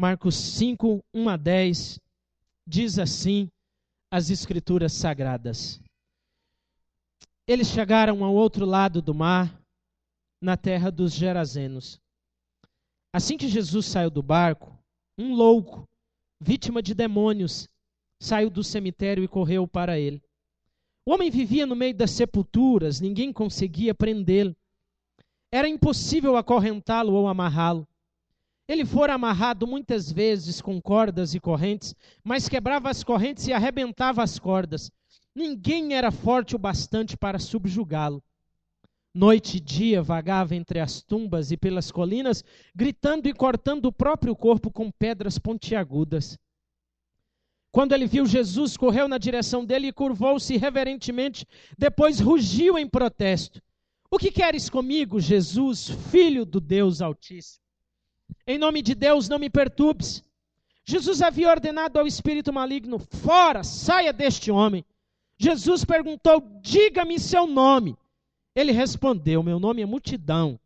Marcos 5, 1 a 10, diz assim as Escrituras Sagradas. Eles chegaram ao outro lado do mar, na terra dos Gerazenos. Assim que Jesus saiu do barco, um louco, vítima de demônios, saiu do cemitério e correu para ele. O homem vivia no meio das sepulturas, ninguém conseguia prendê-lo. Era impossível acorrentá-lo ou amarrá-lo. Ele fora amarrado muitas vezes com cordas e correntes, mas quebrava as correntes e arrebentava as cordas. Ninguém era forte o bastante para subjugá-lo. Noite e dia vagava entre as tumbas e pelas colinas, gritando e cortando o próprio corpo com pedras pontiagudas. Quando ele viu Jesus, correu na direção dele e curvou-se reverentemente, depois rugiu em protesto. O que queres comigo, Jesus, filho do Deus Altíssimo? Em nome de Deus, não me perturbes. Jesus havia ordenado ao espírito maligno, fora, saia deste homem. Jesus perguntou, diga-me seu nome. Ele respondeu, meu nome é Multidão,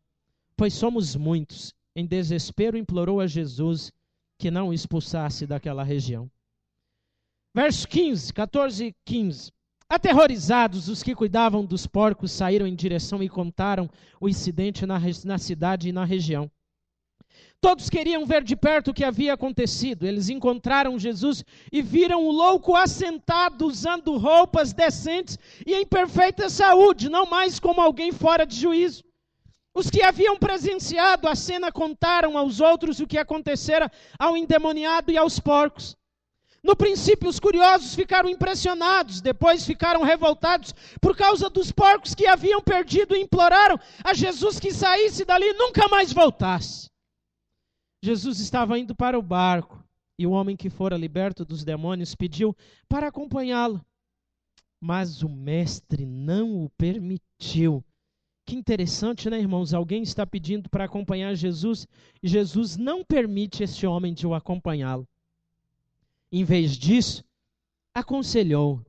pois somos muitos. Em desespero implorou a Jesus que não o expulsasse daquela região. Verso 15, 14 e 15. Aterrorizados, os que cuidavam dos porcos saíram em direção e contaram o incidente na cidade e na região. Todos queriam ver de perto o que havia acontecido. Eles encontraram Jesus e viram o louco assentado, usando roupas decentes e em perfeita saúde, não mais como alguém fora de juízo. Os que haviam presenciado a cena contaram aos outros o que acontecera ao endemoniado e aos porcos. No princípio, os curiosos ficaram impressionados, depois ficaram revoltados por causa dos porcos que haviam perdido e imploraram a Jesus que saísse dali e nunca mais voltasse. Jesus estava indo para o barco e o homem que fora liberto dos demônios pediu para acompanhá-lo. Mas o mestre não o permitiu. Que interessante, né, irmãos? Alguém está pedindo para acompanhar Jesus e Jesus não permite esse homem de o acompanhá-lo. Em vez disso, aconselhou,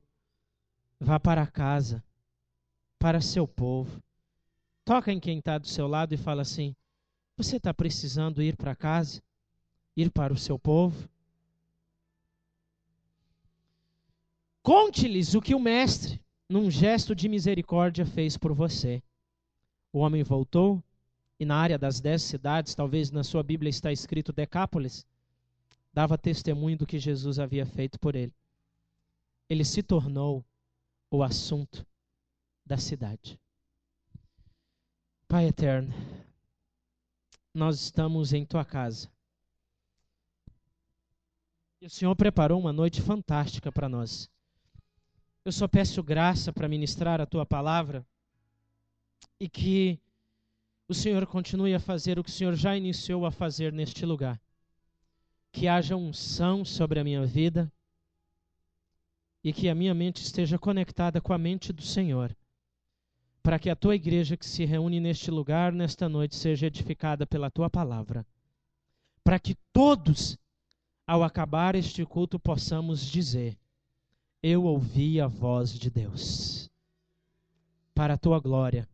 vá para casa, para seu povo. Toca em quem está do seu lado e fala assim, você está precisando ir para casa? Ir para o seu povo? Conte-lhes o que o mestre, num gesto de misericórdia, fez por você. O homem voltou, e na área das 10 cidades, talvez na sua Bíblia está escrito Decápolis, dava testemunho do que Jesus havia feito por ele. Ele se tornou o assunto da cidade. Pai eterno, nós estamos em tua casa. E o Senhor preparou uma noite fantástica para nós. Eu só peço graça para ministrar a tua palavra e que o Senhor continue a fazer o que o Senhor já iniciou a fazer neste lugar. Que haja unção sobre a minha vida e que a minha mente esteja conectada com a mente do Senhor, para que a tua igreja que se reúne neste lugar, nesta noite, seja edificada pela tua palavra, para que todos, ao acabar este culto, possamos dizer, eu ouvi a voz de Deus, para a tua glória,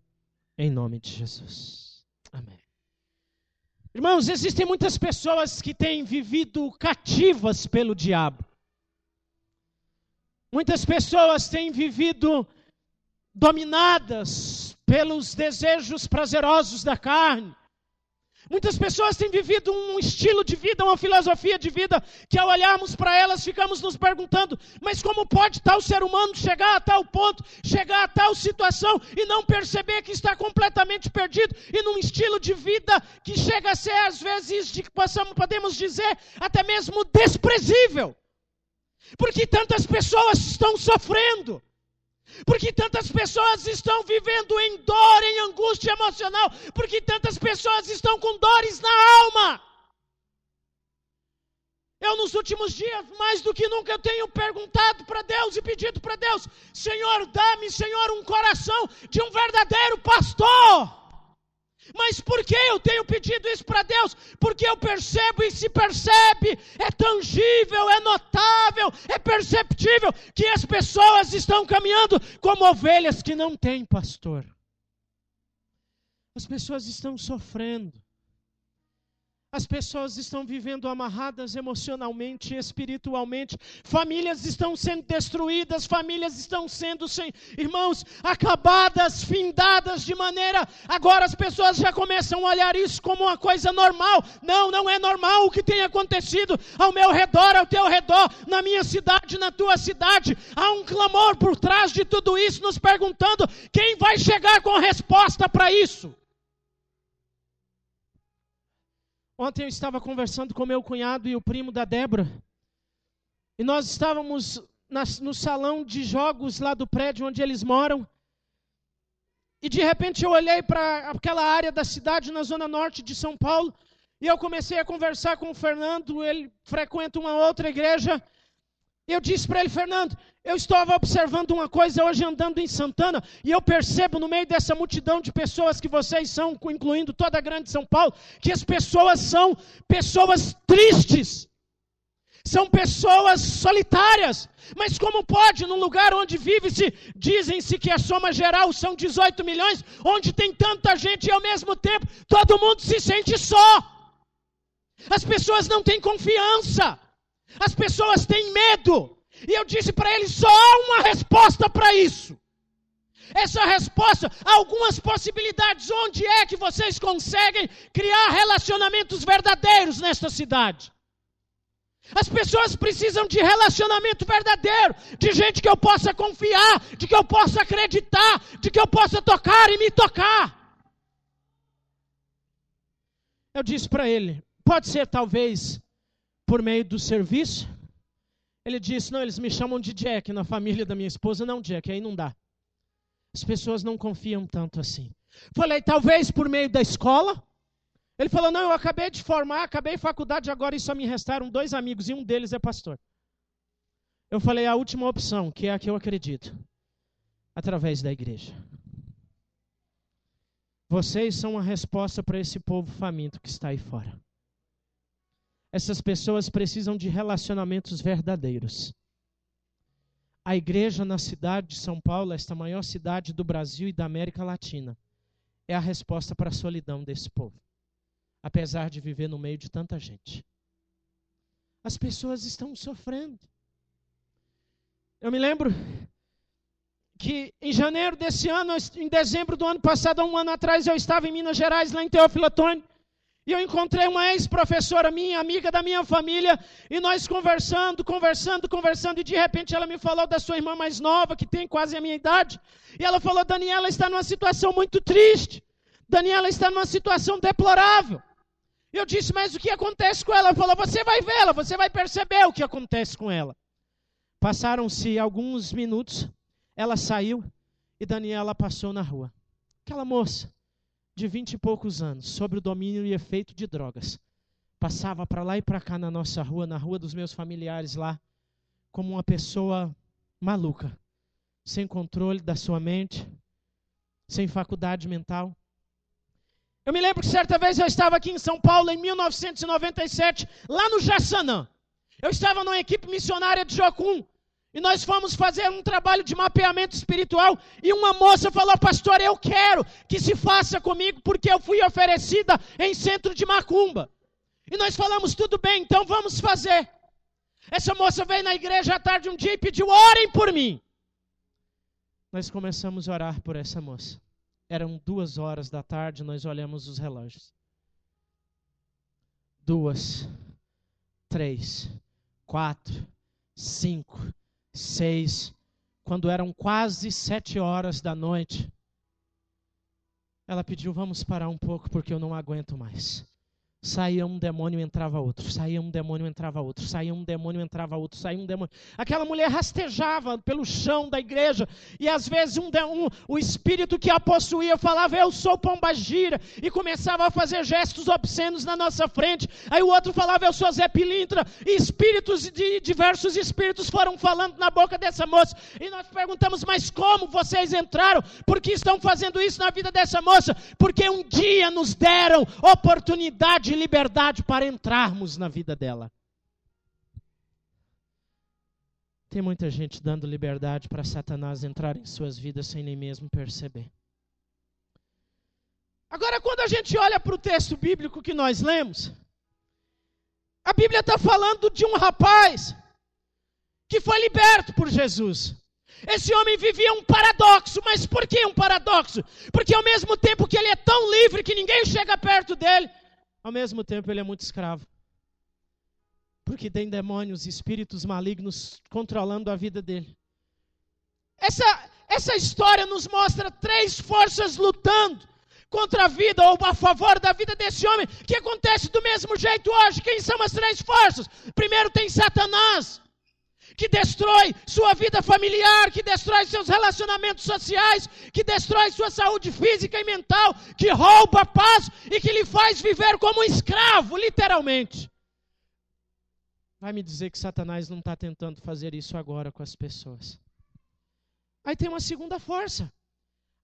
em nome de Jesus. Amém. Irmãos, existem muitas pessoas que têm vivido cativas pelo diabo. Muitas pessoas têm vivido dominadas pelos desejos prazerosos da carne. Muitas pessoas têm vivido um estilo de vida, uma filosofia de vida, que ao olharmos para elas ficamos nos perguntando, mas como pode tal ser humano chegar a tal ponto, chegar a tal situação e não perceber que está completamente perdido e num estilo de vida que chega a ser às vezes, podemos dizer, até mesmo desprezível. Porque tantas pessoas estão sofrendo. Porque tantas pessoas estão vivendo em dor, em angústia emocional. Porque tantas pessoas estão com dores na alma. Eu nos últimos dias, mais do que nunca, eu tenho perguntado para Deus e pedido para Deus, Senhor, dá-me, Senhor, um coração de um verdadeiro pastor. Mas por que eu tenho pedido isso para Deus? Porque eu percebo e se percebe, é tangível, é notável, é perceptível que as pessoas estão caminhando como ovelhas que não têm pastor. As pessoas estão sofrendo. As pessoas estão vivendo amarradas emocionalmente, espiritualmente. Famílias estão sendo destruídas, famílias estão sendo, irmãos, acabadas, findadas de maneira... Agora as pessoas já começam a olhar isso como uma coisa normal. Não, não é normal o que tem acontecido ao meu redor, ao teu redor, na minha cidade, na tua cidade. Há um clamor por trás de tudo isso, nos perguntando quem vai chegar com a resposta para isso. Ontem eu estava conversando com meu cunhado e o primo da Débora. E nós estávamos no salão de jogos lá do prédio onde eles moram. E de repente eu olhei para aquela área da cidade na zona norte de São Paulo. E eu comecei a conversar com o Fernando. Ele frequenta uma outra igreja. E eu disse para ele: Fernando, eu estava observando uma coisa hoje andando em Santana, e eu percebo no meio dessa multidão de pessoas que vocês são, incluindo toda a grande São Paulo, que as pessoas são pessoas tristes, são pessoas solitárias. Mas como pode, num lugar onde vive-se, dizem-se que a soma geral são 18 milhões, onde tem tanta gente e ao mesmo tempo todo mundo se sente só? As pessoas não têm confiança. As pessoas têm medo. E eu disse para ele: só há uma resposta para isso. Essa resposta, algumas possibilidades. Onde é que vocês conseguem criar relacionamentos verdadeiros nesta cidade? As pessoas precisam de relacionamento verdadeiro, de gente que eu possa confiar, de que eu possa acreditar, de que eu possa tocar e me tocar. Eu disse para ele: pode ser talvez por meio do serviço? Ele disse: não, eles me chamam de Jack na família da minha esposa. Não, Jack, aí não dá. As pessoas não confiam tanto assim. Falei: talvez por meio da escola? Ele falou: não, eu acabei de formar, acabei faculdade agora e só me restaram 2 amigos e um deles é pastor. Eu falei: a última opção, que é a que eu acredito, através da igreja. Vocês são a resposta para esse povo faminto que está aí fora. Essas pessoas precisam de relacionamentos verdadeiros. A igreja na cidade de São Paulo, esta maior cidade do Brasil e da América Latina, é a resposta para a solidão desse povo. Apesar de viver no meio de tanta gente. As pessoas estão sofrendo. Eu me lembro que em janeiro desse ano, em dezembro do ano passado, há um ano atrás, eu estava em Minas Gerais, lá em Teófilo Otoni. E eu encontrei uma ex-professora minha, amiga da minha família, e nós conversando, e de repente ela me falou da sua irmã mais nova, que tem quase a minha idade, e ela falou: Daniela está numa situação muito triste, Daniela está numa situação deplorável. E eu disse: mas o que acontece com ela? Ela falou: você vai vê-la, você vai perceber o que acontece com ela. Passaram-se alguns minutos, ela saiu, e Daniela passou na rua. Aquela moça de 20 e poucos anos, sob o domínio e efeito de drogas, passava para lá e para cá na nossa rua, na rua dos meus familiares lá, como uma pessoa maluca, sem controle da sua mente, sem faculdade mental. Eu me lembro que certa vez eu estava aqui em São Paulo, em 1997, lá no Jaçanã. Eu estava numa equipe missionária de Jocum, e nós fomos fazer um trabalho de mapeamento espiritual, e uma moça falou: pastor, eu quero que se faça comigo, porque eu fui oferecida em centro de macumba. E nós falamos: tudo bem, então vamos fazer. Essa moça veio na igreja à tarde um dia e pediu: orem por mim. Nós começamos a orar por essa moça. Eram 2 horas da tarde, nós olhamos os relógios. 2, 3, 4, 5, 6, quando eram quase 7 horas da noite, ela pediu: vamos parar um pouco porque eu não aguento mais. Saía um demônio, entrava outro. Saía um demônio, entrava outro. Saía um demônio, entrava outro. Saía um demônio. Aquela mulher rastejava pelo chão da igreja. E às vezes o espírito que a possuía falava: eu sou pombagira. E começava a fazer gestos obscenos na nossa frente. Aí o outro falava: eu sou Zé Pilintra. E diversos espíritos foram falando na boca dessa moça. E nós perguntamos: mas como vocês entraram? Por que estão fazendo isso na vida dessa moça? Porque um dia nos deram oportunidade e liberdade para entrarmos na vida dela. Tem muita gente dando liberdade para Satanás entrar em suas vidas sem nem mesmo perceber. Agora, quando a gente olha para o texto bíblico que nós lemos, Bíblia está falando de um rapaz que foi liberto por Jesus. Esse homem vivia um paradoxo, mas por que um paradoxo? Porque ao mesmo tempo que ele é tão livre que ninguém chega perto dele, ao mesmo tempo ele é muito escravo. Porque tem demônios, espíritos malignos controlando a vida dele. Essa história nos mostra 3 forças lutando contra a vida ou a favor da vida desse homem, que acontece do mesmo jeito hoje. Quem são as 3 forças? Primeiro tem Satanás, que destrói sua vida familiar, que destrói seus relacionamentos sociais, que destrói sua saúde física e mental, que rouba a paz e que lhe faz viver como um escravo, literalmente. Vai me dizer que Satanás não está tentando fazer isso agora com as pessoas. Aí tem uma segunda força.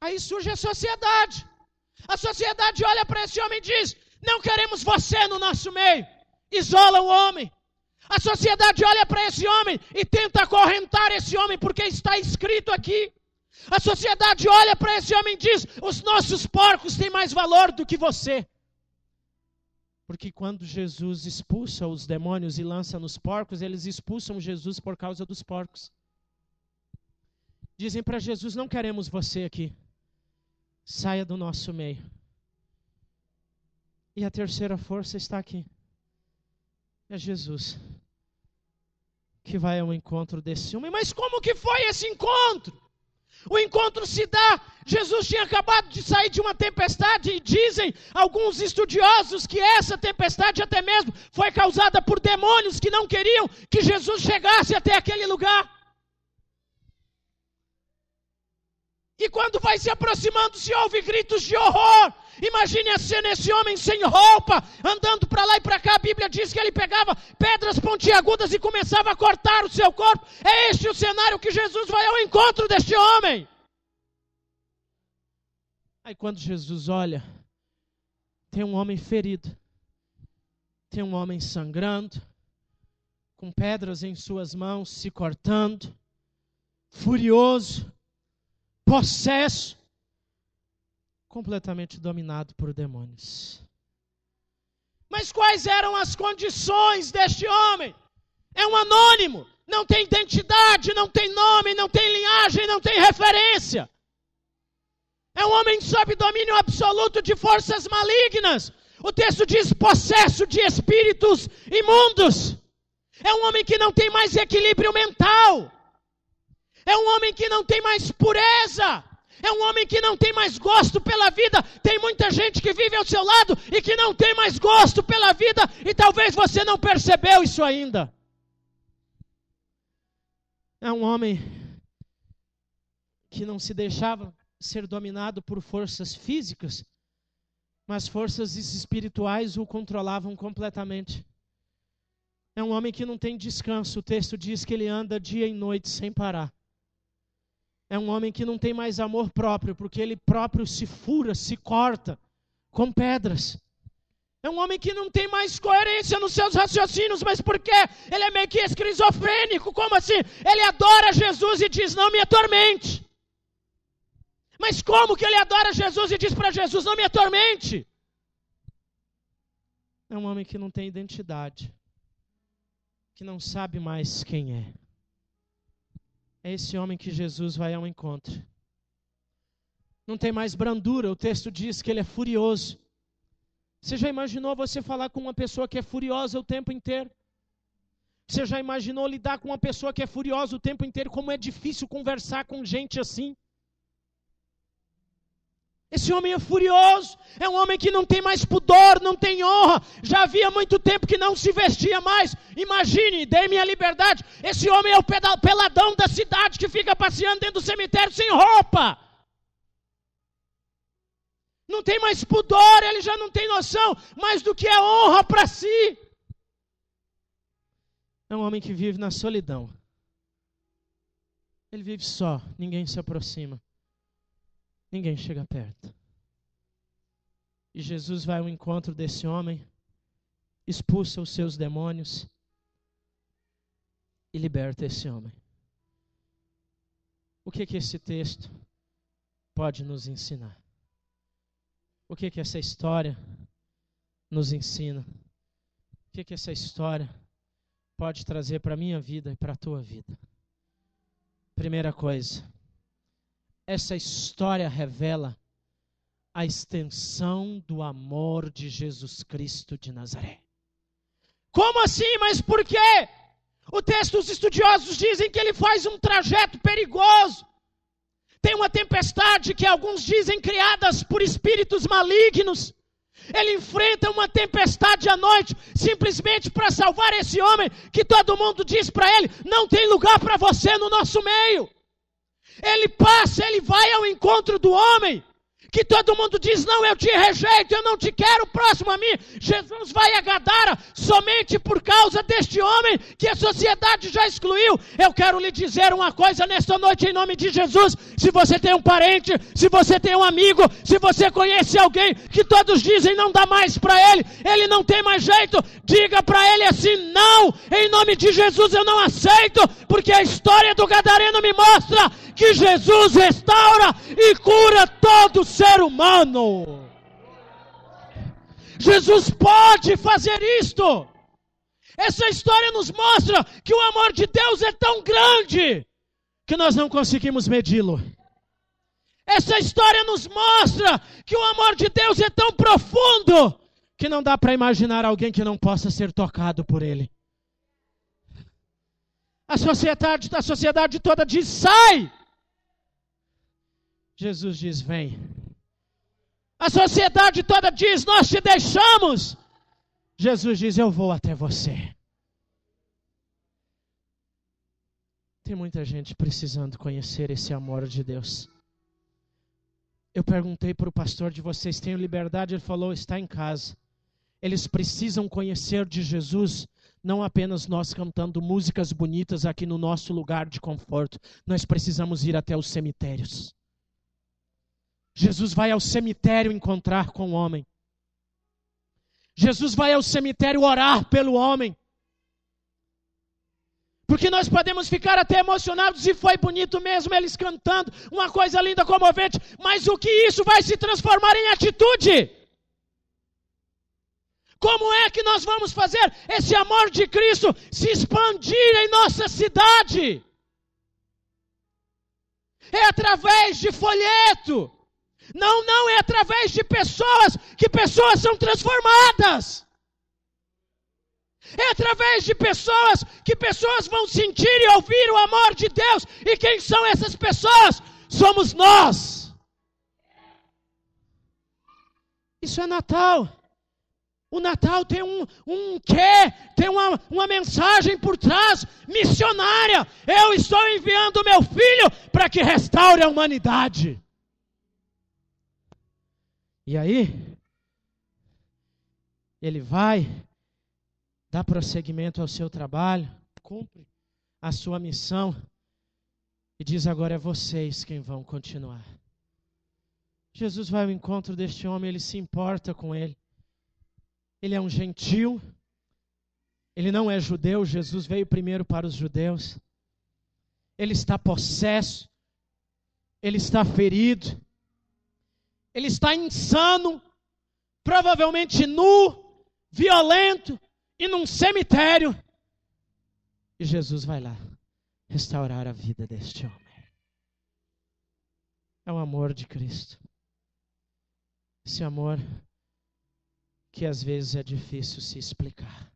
Aí surge a sociedade. A sociedade olha para esse homem e diz: não queremos você no nosso meio. Isola o homem. A sociedade olha para esse homem e tenta acorrentar esse homem, porque está escrito aqui. A sociedade olha para esse homem e diz: os nossos porcos têm mais valor do que você. Porque quando Jesus expulsa os demônios e lança nos porcos, eles expulsam Jesus por causa dos porcos. Dizem para Jesus: não queremos você aqui. Saia do nosso meio. E a terceira força está aqui. É Jesus, que vai ao encontro desse homem. Mas como que foi esse encontro? O encontro se dá, Jesus tinha acabado de sair de uma tempestade e dizem alguns estudiosos que essa tempestade até mesmo foi causada por demônios que não queriam que Jesus chegasse até aquele lugar. E quando vai se aproximando, se ouve gritos de horror. Imagine a cena, esse homem sem roupa, andando para lá e para cá. A Bíblia diz que ele pegava pedras pontiagudas e começava a cortar o seu corpo. É este o cenário que Jesus vai ao encontro deste homem. Aí quando Jesus olha, tem um homem ferido. Tem um homem sangrando, com pedras em suas mãos, se cortando, furioso, possesso, completamente dominado por demônios. Mas quais eram as condições deste homem? É um anônimo, não tem identidade, não tem nome, não tem linhagem, não tem referência. É um homem sob domínio absoluto de forças malignas. O texto diz possesso de espíritos imundos. É um homem que não tem mais equilíbrio mental. É um homem que não tem mais pureza. É um homem que não tem mais gosto pela vida. Tem muita gente que vive ao seu lado e que não tem mais gosto pela vida. E talvez você não percebeu isso ainda. É um homem que não se deixava ser dominado por forças físicas, mas forças espirituais o controlavam completamente. É um homem que não tem descanso. O texto diz que ele anda dia e noite sem parar. É um homem que não tem mais amor próprio, porque ele próprio se fura, se corta com pedras. É um homem que não tem mais coerência nos seus raciocínios, mas por quê? Ele é meio que esquizofrênico. Como assim? Ele adora Jesus e diz: não me atormente. Mas como que ele adora Jesus e diz para Jesus: não me atormente? É um homem que não tem identidade, que não sabe mais quem é. É esse homem que Jesus vai ao encontro. Não tem mais brandura, o texto diz que ele é furioso. Você já imaginou você falar com uma pessoa que é furiosa o tempo inteiro? Você já imaginou lidar com uma pessoa que é furiosa o tempo inteiro? Como é difícil conversar com gente assim? Esse homem é furioso, é um homem que não tem mais pudor, não tem honra. Já havia muito tempo que não se vestia mais. Imagine, dê-me a liberdade. Esse homem é o peladão da cidade que fica passeando dentro do cemitério sem roupa. Não tem mais pudor, ele já não tem noção mais do que é honra para si. É um homem que vive na solidão. Ele vive só, ninguém se aproxima. Ninguém chega perto. E Jesus vai ao encontro desse homem, expulsa os seus demônios e liberta esse homem. O que esse texto pode nos ensinar? O que essa história nos ensina? O que essa história pode trazer para a minha vida e para a tua vida? Primeira coisa, essa história revela a extensão do amor de Jesus Cristo de Nazaré. Como assim? Mas por quê? O texto, os estudiosos dizem que ele faz um trajeto perigoso. Tem uma tempestade que alguns dizem criadas por espíritos malignos. Ele enfrenta uma tempestade à noite, simplesmente para salvar esse homem, que todo mundo diz para ele, não tem lugar para você no nosso meio. Ele passa, ele vai ao encontro do homem, que todo mundo diz, não, eu te rejeito, eu não te quero próximo a mim. Jesus vai a Gadara somente por causa deste homem que a sociedade já excluiu. Eu quero lhe dizer uma coisa nesta noite em nome de Jesus. Se você tem um parente, se você tem um amigo, se você conhece alguém que todos dizem não dá mais para ele não tem mais jeito, diga para ele assim, não, em nome de Jesus eu não aceito, porque a história do Gadareno me mostra que Jesus restaura e cura todo ser humano. Jesus pode fazer isto. Essa história nos mostra que o amor de Deus é tão grande que nós não conseguimos medi-lo. Essa história nos mostra que o amor de Deus é tão profundo que não dá para imaginar alguém que não possa ser tocado por ele. A sociedade toda diz, sai! Jesus diz, vem. A sociedade toda diz, nós te deixamos. Jesus diz, eu vou até você. Tem muita gente precisando conhecer esse amor de Deus. Eu perguntei para o pastor de vocês, tem liberdade? Ele falou, está em casa. Eles precisam conhecer de Jesus, não apenas nós cantando músicas bonitas aqui no nosso lugar de conforto. Nós precisamos ir até os cemitérios. Jesus vai ao cemitério encontrar com o homem. Jesus vai ao cemitério orar pelo homem. Porque nós podemos ficar até emocionados, e foi bonito mesmo eles cantando, uma coisa linda, comovente, mas o que isso vai se transformar em atitude? Como é que nós vamos fazer esse amor de Cristo se expandir em nossa cidade? É através de folheto. Não é através de pessoas, que pessoas são transformadas. É através de pessoas, que pessoas vão sentir e ouvir o amor de Deus. E quem são essas pessoas? Somos nós. Isso é Natal. O Natal tem tem uma mensagem por trás, missionária. Eu estou enviando o meu filho para que restaure a humanidade. E aí, ele vai, dá prosseguimento ao seu trabalho, cumpre a sua missão e diz, agora é vocês quem vão continuar. Jesus vai ao encontro deste homem, ele se importa com ele. Ele é um gentil, ele não é judeu, Jesus veio primeiro para os judeus. Ele está possesso, ele está ferido, ele está insano, provavelmente nu, violento, e num cemitério. E Jesus vai lá restaurar a vida deste homem. É o amor de Cristo. Esse amor que às vezes é difícil se explicar.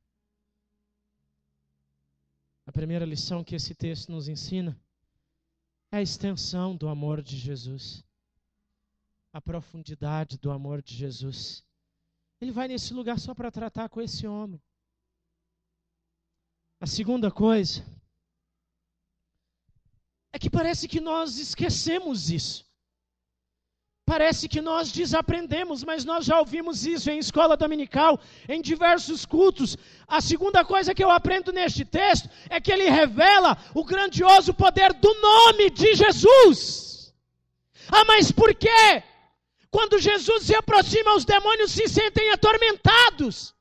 A primeira lição que esse texto nos ensina é a extensão do amor de Jesus. A profundidade do amor de Jesus. Ele vai nesse lugar só para tratar com esse homem. A segunda coisa é que parece que nós esquecemos isso. Parece que nós desaprendemos, mas nós já ouvimos isso em escola dominical, em diversos cultos. A segunda coisa que eu aprendo neste texto é que ele revela o grandioso poder do nome de Jesus. Ah, mas por quê? Quando Jesus se aproxima, os demônios se sentem atormentados.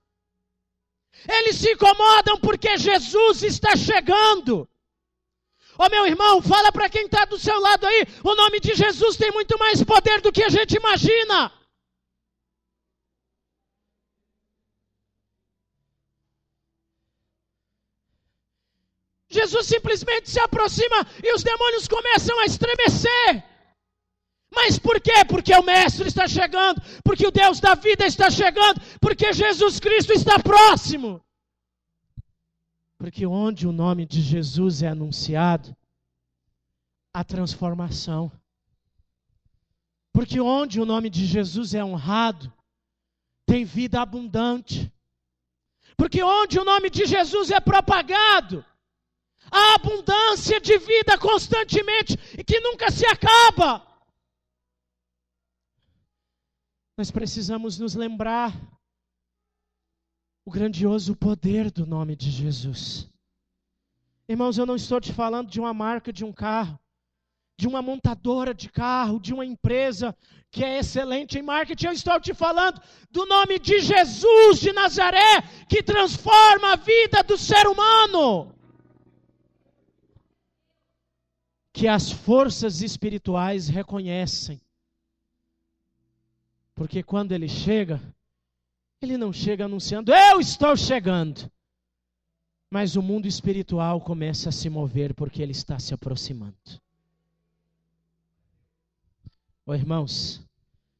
Eles se incomodam porque Jesus está chegando. Ô meu irmão, fala para quem está do seu lado aí, o nome de Jesus tem muito mais poder do que a gente imagina. Jesus simplesmente se aproxima e os demônios começam a estremecer. Mas por quê? Porque o Mestre está chegando, porque o Deus da vida está chegando, porque Jesus Cristo está próximo. Porque onde o nome de Jesus é anunciado, há transformação. Porque onde o nome de Jesus é honrado, tem vida abundante. Porque onde o nome de Jesus é propagado, há abundância de vida constantemente e que nunca se acaba. Nós precisamos nos lembrar o grandioso poder do nome de Jesus. Irmãos, eu não estou te falando de uma marca de um carro, de uma montadora de carro, de uma empresa que é excelente em marketing. Eu estou te falando do nome de Jesus de Nazaré, que transforma a vida do ser humano. Que as forças espirituais reconhecem. Porque quando ele chega, ele não chega anunciando, eu estou chegando. Mas o mundo espiritual começa a se mover porque ele está se aproximando. Ô irmãos,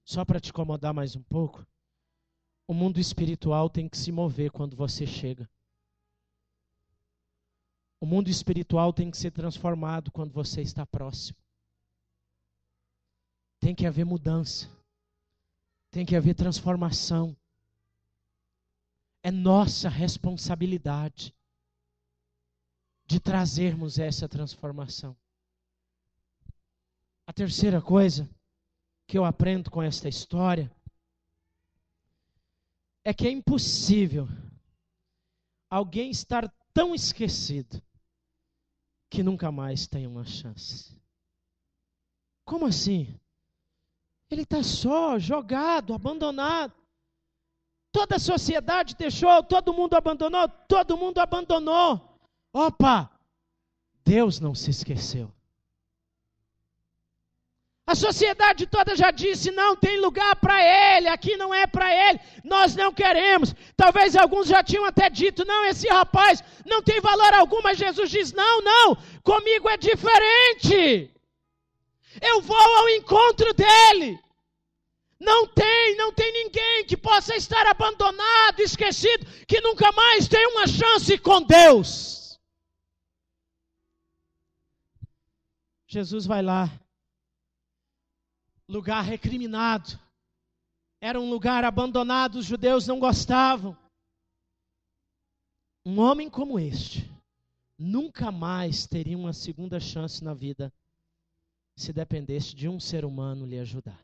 só para te incomodar mais um pouco, o mundo espiritual tem que se mover quando você chega. O mundo espiritual tem que ser transformado quando você está próximo. Tem que haver mudança. Tem que haver transformação. É nossa responsabilidade de trazermos essa transformação. A terceira coisa que eu aprendo com esta história é que é impossível alguém estar tão esquecido que nunca mais tem uma chance. Como assim? Ele está só, jogado, abandonado. Toda a sociedade deixou, todo mundo abandonou. Opa! Deus não se esqueceu. A sociedade toda já disse, não tem lugar para ele, aqui não é para ele, nós não queremos. Talvez alguns já tinham até dito, não, esse rapaz não tem valor algum, mas Jesus diz, não, comigo é diferente. Eu vou ao encontro dele. Não tem ninguém que possa estar abandonado, esquecido, que nunca mais tem uma chance com Deus. Jesus vai lá. Lugar recriminado. Era um lugar abandonado, os judeus não gostavam. Um homem como este nunca mais teria uma segunda chance na vida se dependesse de um ser humano lhe ajudar.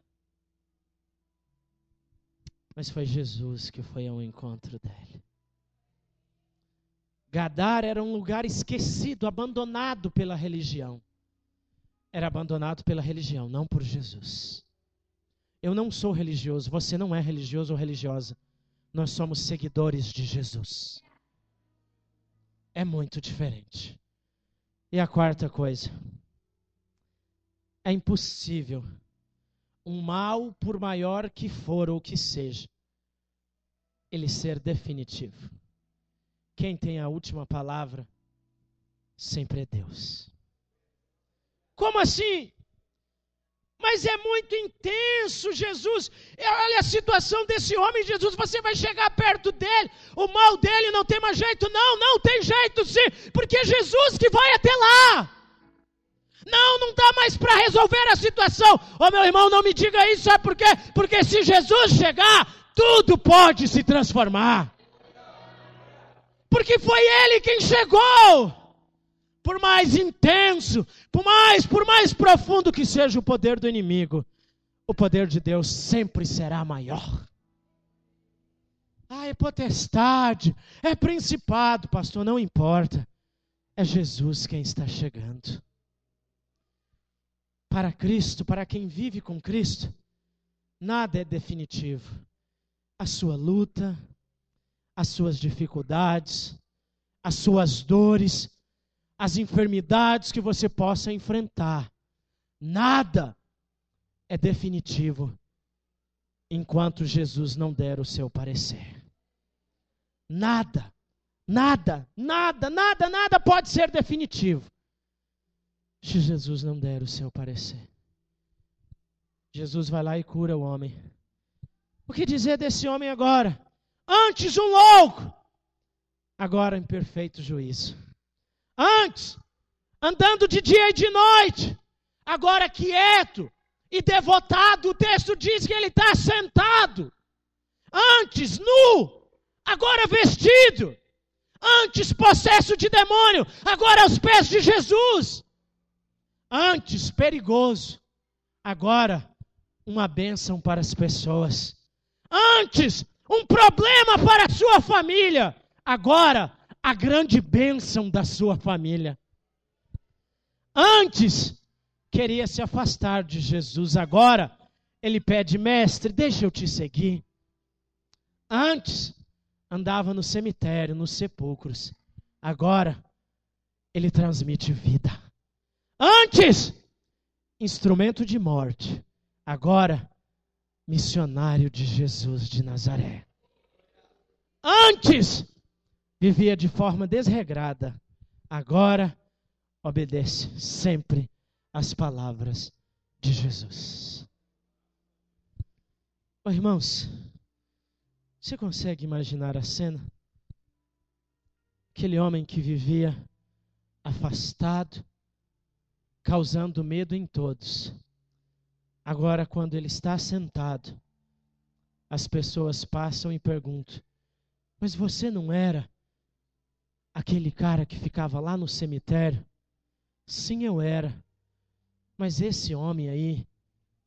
Mas foi Jesus que foi ao encontro dele. Gadara era um lugar esquecido, abandonado pela religião. Era abandonado pela religião, não por Jesus. Eu não sou religioso, você não é religioso ou religiosa. Nós somos seguidores de Jesus. É muito diferente. E a quarta coisa. É impossível um mal, por maior que for ou que seja, ele ser definitivo. Quem tem a última palavra sempre é Deus. Como assim? Mas é muito intenso, Jesus. Olha a situação desse homem, Jesus. Você vai chegar perto dele, o mal dele não tem mais jeito. Não tem jeito sim, porque é Jesus que vai até lá. Não dá mais para resolver a situação. Meu irmão, não me diga isso, sabe por quê? Porque se Jesus chegar, tudo pode se transformar. Porque foi ele quem chegou. Por mais intenso, por mais profundo que seja o poder do inimigo, o poder de Deus sempre será maior. É potestade, é principado, pastor, não importa. É Jesus quem está chegando. Para Cristo, para quem vive com Cristo, nada é definitivo. A sua luta, as suas dificuldades, as suas dores, as enfermidades que você possa enfrentar. Nada é definitivo enquanto Jesus não der o seu parecer. Nada Nada pode ser definitivo se Jesus não der o seu parecer. Jesus vai lá e cura o homem. O que dizer desse homem agora? Antes um louco, agora em perfeito juízo. Antes, andando de dia e de noite, agora quieto e devotado. O texto diz que ele está sentado. Antes nu, agora vestido. Antes possesso de demônio, agora aos pés de Jesus. Antes perigoso, agora uma bênção para as pessoas. Antes um problema para a sua família, agora a grande bênção da sua família. Antes queria se afastar de Jesus, agora ele pede: mestre, deixa eu te seguir. Antes andava no cemitério, nos sepulcros, agora ele transmite vida. Antes instrumento de morte, agora missionário de Jesus de Nazaré. Antes vivia de forma desregrada, agora obedece sempre às palavras de Jesus. Oh, irmãos, você consegue imaginar a cena? Aquele homem que vivia afastado, causando medo em todos. Agora, quando ele está sentado, as pessoas passam e perguntam: mas você não era aquele cara que ficava lá no cemitério? Sim, eu era. Mas esse homem aí,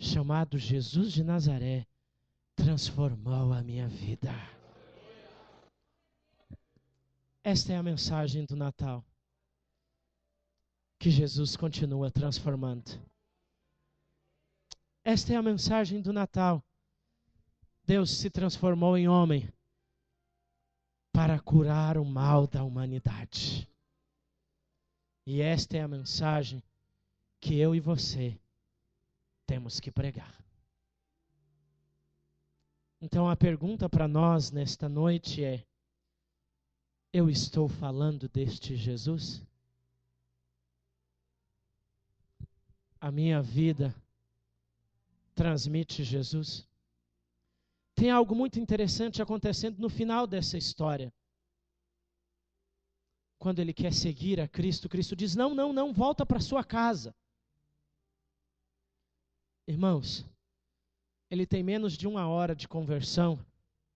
chamado Jesus de Nazaré, transformou a minha vida. Esta é a mensagem do Natal, que Jesus continua transformando. Esta é a mensagem do Natal. Deus se transformou em homem para curar o mal da humanidade. E esta é a mensagem que eu e você temos que pregar. Então a pergunta para nós nesta noite é: eu estou falando deste Jesus? A minha vida transmite Jesus? Tem algo muito interessante acontecendo no final dessa história. Quando ele quer seguir a Cristo, Cristo diz: não, volta para sua casa. Irmãos, ele tem menos de 1 hora de conversão.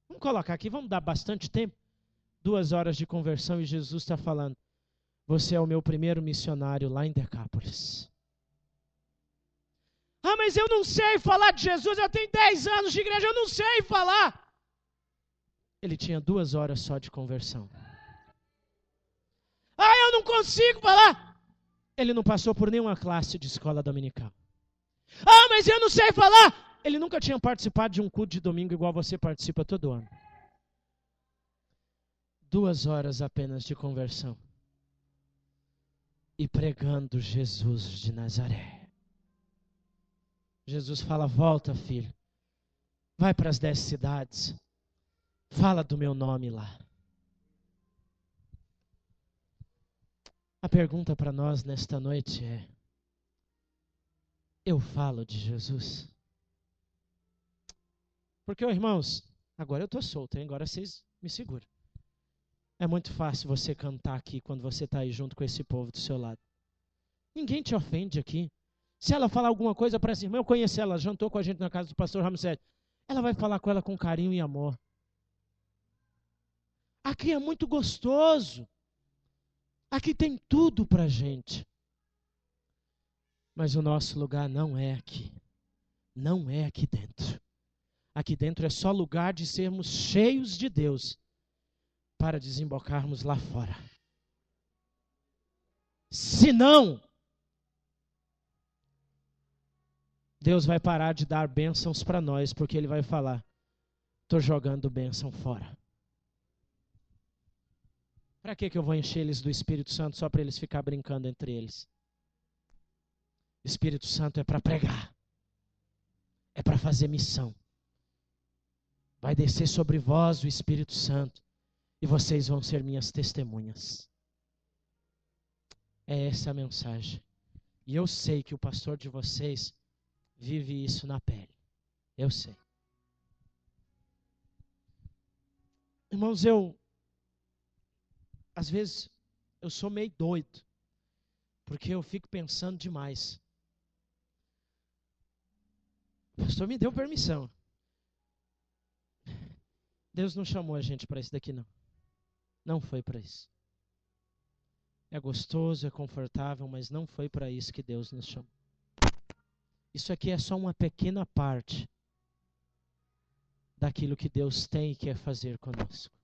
Vamos colocar aqui, vamos dar bastante tempo. 2 horas de conversão e Jesus está falando: você é o meu primeiro missionário lá em Decápolis. Ah, mas eu não sei falar de Jesus, eu tenho 10 anos de igreja, eu não sei falar. Ele tinha 2 horas só de conversão. Ah, eu não consigo falar. Ele não passou por nenhuma classe de escola dominical. Ah, mas eu não sei falar. Ele nunca tinha participado de um culto de domingo igual você participa todo ano. 2 horas apenas de conversão. E pregando Jesus de Nazaré. Jesus fala: volta, filho. Vai para as 10 cidades. Fala do meu nome lá. A pergunta para nós nesta noite é: eu falo de Jesus? Porque, irmãos, agora eu estou solto, hein? Agora vocês me seguram. É muito fácil você cantar aqui quando você está aí junto com esse povo do seu lado. Ninguém te ofende aqui. Se ela falar alguma coisa para essa irmã, eu conheci ela, jantou com a gente na casa do pastor Ramsés. Ela vai falar com ela com carinho e amor. Aqui é muito gostoso. Aqui tem tudo para a gente. Mas o nosso lugar não é aqui. Não é aqui dentro. Aqui dentro é só lugar de sermos cheios de Deus para desembocarmos lá fora. Se não, Deus vai parar de dar bênçãos para nós, porque Ele vai falar: estou jogando bênção fora. Para que eu vou encher eles do Espírito Santo só para eles ficarem brincando entre eles? O Espírito Santo é para pregar. É para fazer missão. Vai descer sobre vós o Espírito Santo e vocês vão ser minhas testemunhas. É essa a mensagem. E eu sei que o pastor de vocês vive isso na pele. Eu sei. Irmãos, às vezes, eu sou meio doido, porque eu fico pensando demais. O pastor me deu permissão. Deus não chamou a gente para isso daqui, não. Não foi para isso. É gostoso, é confortável, mas não foi para isso que Deus nos chamou. Isso aqui é só uma pequena parte daquilo que Deus tem e quer fazer conosco.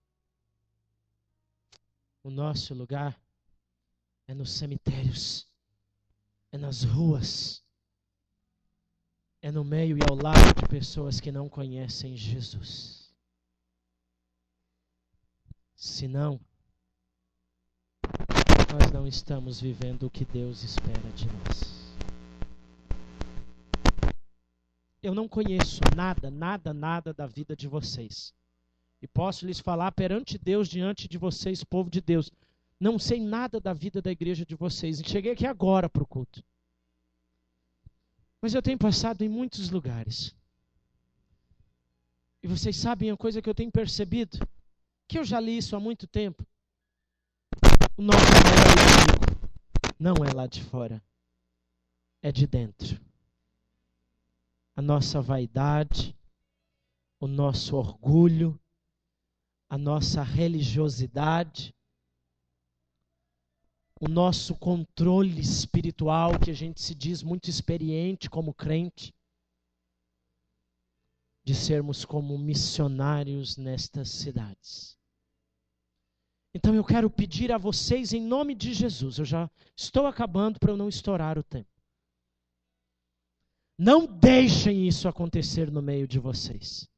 O nosso lugar é nos cemitérios, é nas ruas, é no meio e ao lado de pessoas que não conhecem Jesus. Senão, nós não estamos vivendo o que Deus espera de nós. Eu não conheço nada da vida de vocês. E posso lhes falar perante Deus, diante de vocês, povo de Deus. Não sei nada da vida da igreja de vocês. E cheguei aqui agora para o culto. Mas eu tenho passado em muitos lugares. E vocês sabem a coisa que eu tenho percebido? Que eu já li isso há muito tempo. O nosso maior inimigo não é lá de fora. É de dentro. A nossa vaidade, o nosso orgulho, a nossa religiosidade, o nosso controle espiritual, que a gente se diz muito experiente como crente, de sermos como missionários nestas cidades. Então eu quero pedir a vocês em nome de Jesus, eu já estou acabando para eu não estourar o tempo. Não deixem isso acontecer no meio de vocês.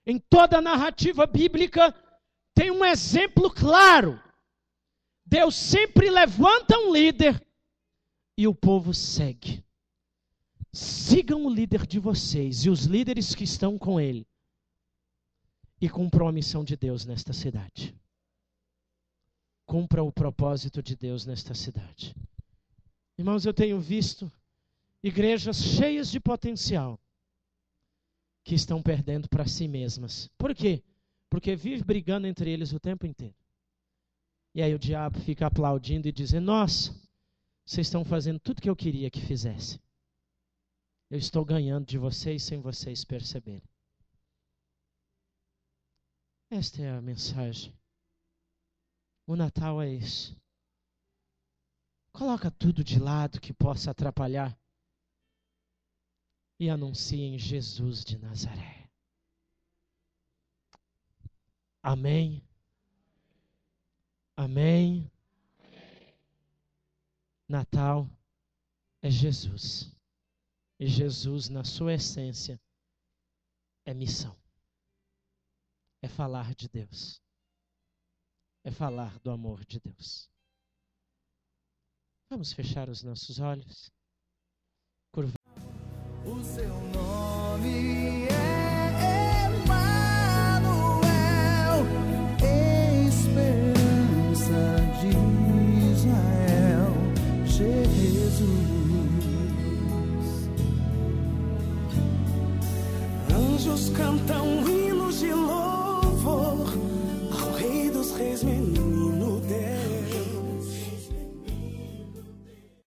Em toda a narrativa bíblica tem um exemplo claro. Deus sempre levanta um líder e o povo segue. Sigam o líder de vocês e os líderes que estão com ele e cumpram a missão de Deus nesta cidade. Cumpra o propósito de Deus nesta cidade. Irmãos, eu tenho visto igrejas cheias de potencial que estão perdendo para si mesmas. Por quê? Porque vive brigando entre eles o tempo inteiro. E aí o diabo fica aplaudindo e dizendo: nossa, vocês estão fazendo tudo que eu queria que fizessem. Eu estou ganhando de vocês sem vocês perceberem. Esta é a mensagem. O Natal é isso. Coloca tudo de lado que possa atrapalhar e anunciem Jesus de Nazaré. Amém. Amém. Natal é Jesus. E Jesus, na sua essência, é missão. É falar de Deus. É falar do amor de Deus. Vamos fechar os nossos olhos. O seu nome é Emanuel, esperança de Israel, Jesus. Anjos cantam hinos de louvor ao Rei dos Reis, menino.